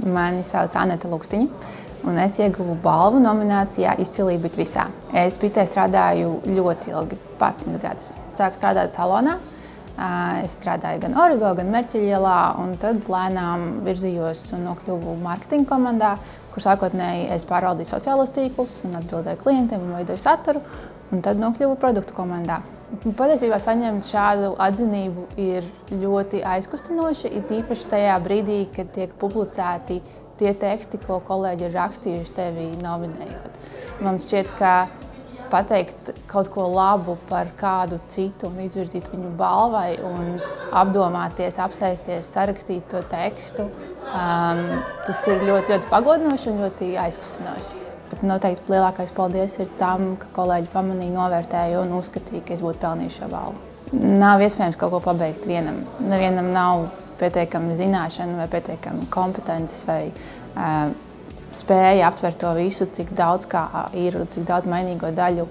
Mani sauc Aneta Lukstiņa, un es ieguvu balvu nominācijā Izcilība Bit visā. Es bitē strādāju ļoti ilgi, 11 gadus. Sāku strādāt salonā. Es strādāju gan Origo, gan Merķeļielā, un tad lēnām virzījos un nokļuvu marketinga komandā, kur sākotnēji es pārvaldīju sociālos tīklus un atbildēju klientiem un veidoju saturu, un tad nokļuvu produktu komandā. Patiesībā saņemt šādu atzinību ir ļoti aizkustinoši, it īpaši tajā brīdī, kad tiek publicēti tie teksti, ko kolēģi ir rakstījuši tevi nominējot. Man šķiet, ka pateikt kaut ko labu par kādu citu un izvirzīt viņu balvai un apdomāties, apsēsties, sarakstīt to tekstu, tas ir ļoti, ļoti pagodinoši un ļoti aizkustinoši. Bet noteikti lielākais paldies ir tam, ka kolēģi pamanīja, novērtēja un uzskatīja, ka es būtu pelnījis šo balvu. Nav iespējams kaut ko pabeigt vienam. Nevienam nav pietiekami zināšana vai pietiekami kompetences vai spēja aptvert to visu, cik daudz kā ir, cik daudz mainīgo daļu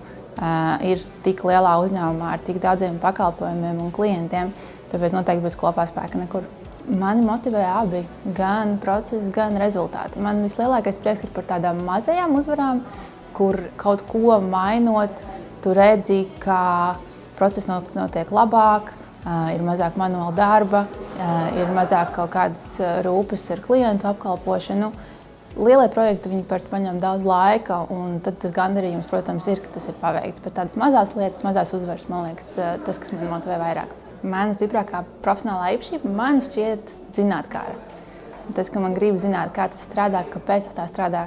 ir tik lielā uzņēmumā ar tik daudziem pakalpojumiem un klientiem. Tāpēc noteikti bez kopā spēka nekur. Mani motivē abi, gan process, gan rezultāti. Man vislielākais prieks ir par tādām mazajām uzvarām, kur kaut ko mainot, tu redzi, ka process notiek labāk, ir mazāk manuāla darba, ir mazāk kaut kādas rūpes ar klientu apkalpošanu. Lielie projekti viņi paņem daudz laika, un tad tas gandarījums, protams, ir, ka tas ir paveikts. Bet tādas mazās lietas, mazās uzvaras, man liekas, tas, kas man motivē vairāk. Mana stiprākā profesionālā īpašība man šķiet zinātkāra. Tas, ka man grib zināt, kā tas strādā, kāpēc tas tā strādā,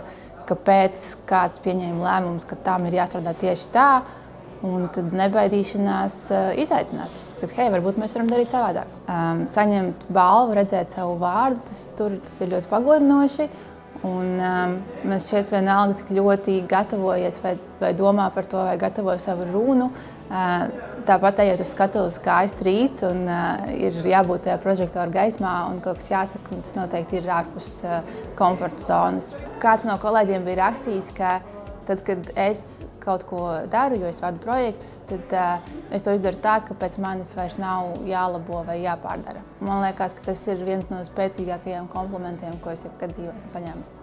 kāpēc kāds pieņēma lēmumus, ka tam ir jāstrādā tieši tā, un tad nebaidīšanās izaicināt. Kad, hei, varbūt mēs varam darīt savādāk. Saņemt balvu, redzēt savu vārdu, tas ir ļoti pagodinoši. Un man šķiet vienalga, cik ļoti gatavojies vai domā par to, vai gatavoju savu runu. Tāpat ejot uz skatuves kājas trīc un ir jābūt tajā prožektora gaismā un kaut kas jāsaka, un tas noteikti ir ārpus komforta zonas. Kāds no kolēģiem bija rakstījis, ka tad, kad es kaut ko daru, jo es vadu projektus, tad es to izdaru tā, ka pēc manis vairs nav jālabo vai jāpārdara. Man liekas, ka tas ir viens no spēcīgākajiem komplimentiem, ko es jebkad dzīvē esmu saņēmusi.